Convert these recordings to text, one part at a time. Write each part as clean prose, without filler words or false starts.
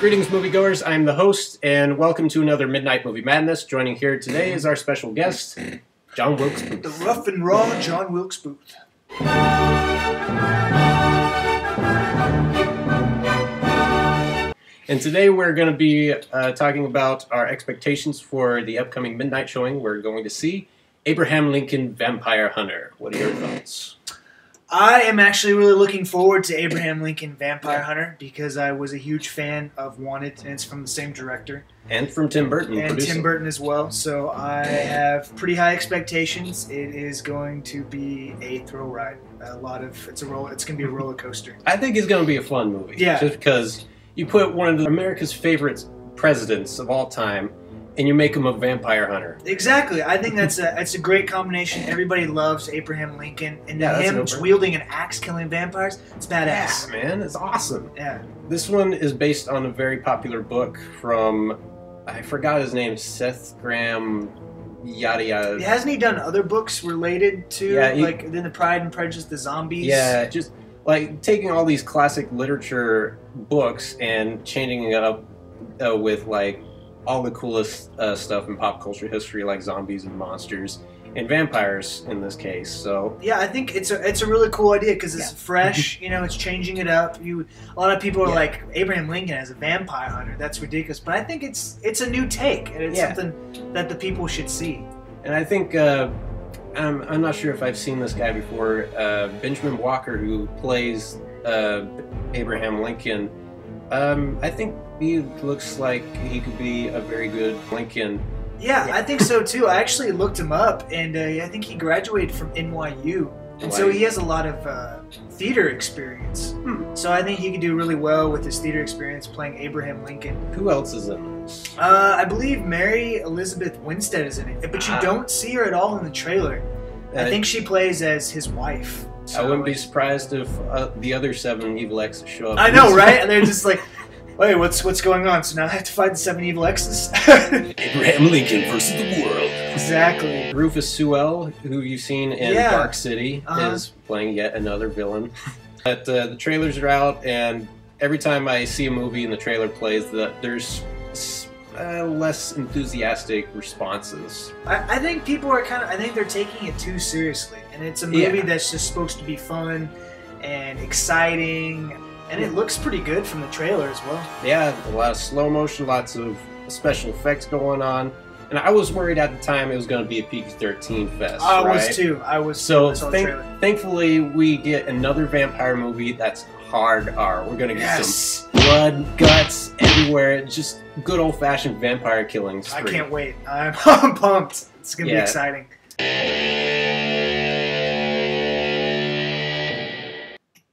Greetings, moviegoers. I'm the host, and welcome to another Midnight Movie Madness. Joining here today is our special guest, John Wilkes Booth. The rough and raw John Wilkes Booth. And today we're going to be talking about our expectations for the upcoming midnight showing. We're going to see Abraham Lincoln Vampire Hunter. What are your thoughts? I am actually really looking forward to Abraham Lincoln Vampire Hunter because I was a huge fan of Wanted, and it's from the same director. And from Tim Burton. And producing. Tim Burton as well, so I have pretty high expectations. It is going to be a thrill ride. It's going to be a roller coaster. I think it's going to be a fun movie. Yeah. Just because you put one of America's favorite presidents of all time, and you make him a vampire hunter. Exactly. I think that's a great combination. Everybody loves Abraham Lincoln, and Yeah, him wielding an axe killing vampires, it's badass. Yeah, man, it's awesome. Yeah. This one is based on a very popular book from, I forgot his name, Seth Graham, yada yada. Hasn't he done other books related to, like, then the Pride and Prejudice, the zombies? Yeah, just like taking all these classic literature books and changing it up with like all the coolest stuff in pop culture history, like zombies and monsters and vampires in this case. So yeah, I think it's a really cool idea because it's fresh. You know, it's changing it up. A lot of people are like, Abraham Lincoln as a vampire hunter, that's ridiculous. But I think it's a new take, and it's something that the people should see. And I think I'm not sure if I've seen this guy before. Benjamin Walker, who plays Abraham Lincoln. I think he looks like he could be a very good Lincoln. Yeah, I think so too. I actually looked him up, and I think he graduated from NYU, and so he has a lot of theater experience. So I think he could do really well with his theater experience playing Abraham Lincoln. Who else is in this? I believe Mary Elizabeth Winstead is in it, but you don't see her at all in the trailer. I think she plays as his wife. So I wouldn't be surprised if the other 7 evil exes show up. I know, right? And they're just like, wait, what's going on? So now I have to fight the 7 evil exes? Abraham Lincoln versus the world. Exactly. Rufus Sewell, who you've seen in Dark City, is playing yet another villain. But the trailers are out, and every time I see a movie and the trailer plays, there's less enthusiastic responses. I think people are I think they're taking it too seriously, and it's a movie that's just supposed to be fun and exciting, and it looks pretty good from the trailer as well. Yeah, a lot of slow motion, lots of special effects going on, and I was worried at the time it was going to be a PG-13 fest. I was too. So thankfully we get another vampire movie that's hard R. We're going to get some blood, guts everywhere, just good old-fashioned vampire killing spree. I can't wait. I'm pumped. It's going to be exciting.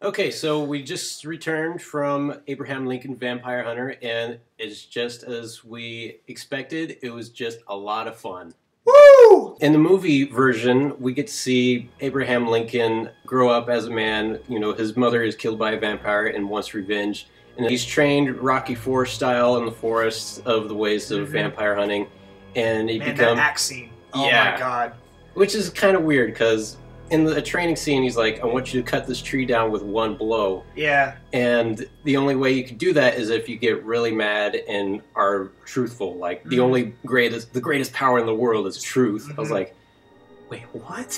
Okay, so we just returned from Abraham Lincoln Vampire Hunter, and it's just as we expected. It was just a lot of fun. Woo! In the movie version, we get to see Abraham Lincoln grow up as a man. You know, his mother is killed by a vampire and wants revenge. And he's trained Rocky IV style in the forest of the ways of vampire hunting. And he becomes that axe scene. Oh my god. Which is kind of weird because in the training scene, he's like, I want you to cut this tree down with one blow. Yeah. And the only way you can do that is if you get really mad and are truthful. Like, the greatest power in the world is truth. I was like, wait, what?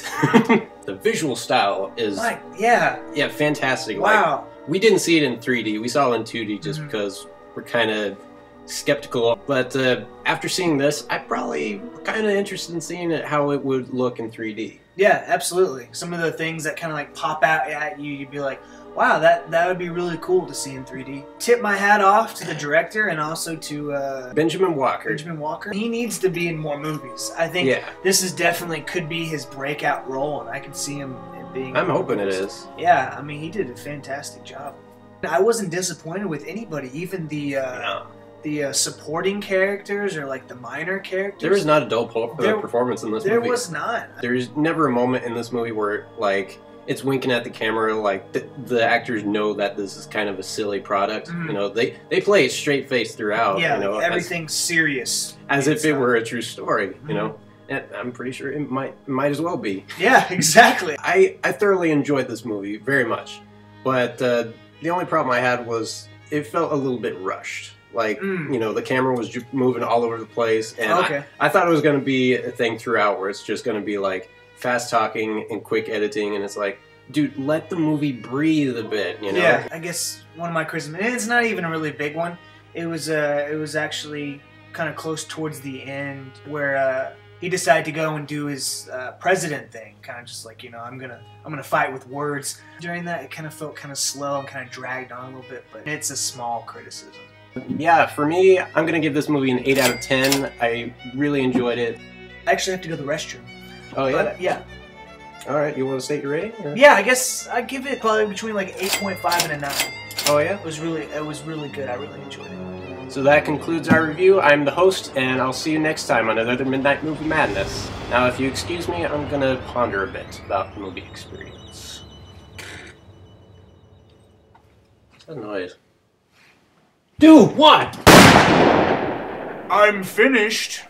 The visual style is... Yeah, fantastic. Wow. Like, we didn't see it in 3D. We saw it in 2D just because we're kind of skeptical. But after seeing this, I'm probably kind of interested in seeing how it would look in 3D. Yeah, absolutely. Some of the things that kind of like pop out at you, you'd be like, wow, that would be really cool to see in 3D. Tip my hat off to the director and also to Benjamin Walker. He needs to be in more movies. I think this is definitely could be his breakout role, and I can see him being. I'm hoping it is. Yeah, I mean, he did a fantastic job. I wasn't disappointed with anybody, even the supporting characters or like the minor characters. There was not a dull performance in this movie. There was not. There's never a moment in this movie where like it's winking at the camera, like the actors know that this is kind of a silly product. You know, they play it straight face throughout. Yeah, you know, everything's serious. As if it were a true story. You know, and I'm pretty sure it might as well be. Yeah, exactly. I thoroughly enjoyed this movie very much, but the only problem I had was it felt a little bit rushed. Like, you know, the camera was moving all over the place, and I thought it was going to be a thing throughout where it's just going to be like fast talking and quick editing, and it's like, dude, let the movie breathe a bit, you know? Yeah, I guess one of my criticisms, and it's not even a really big one. It was actually kind of close towards the end where he decided to go and do his president thing, kind of just like, you know, I'm gonna fight with words. During that, it kind of felt kind of slow and kind of dragged on a little bit, but it's a small criticism. Yeah, for me, I'm going to give this movie an 8 out of 10. I really enjoyed it. I actually have to go to the restroom. Oh, yeah? But, yeah. Alright, you want to state your rating? Or? Yeah, I guess I'd give it probably between like 8.5 and a 9. Oh, yeah? It was really good. I really enjoyed it. So that concludes our review. I'm the host, and I'll see you next time on another Midnight Movie Madness. Now, if you excuse me, I'm going to ponder a bit about the movie experience. What's that noise? Dude, what? I'm finished.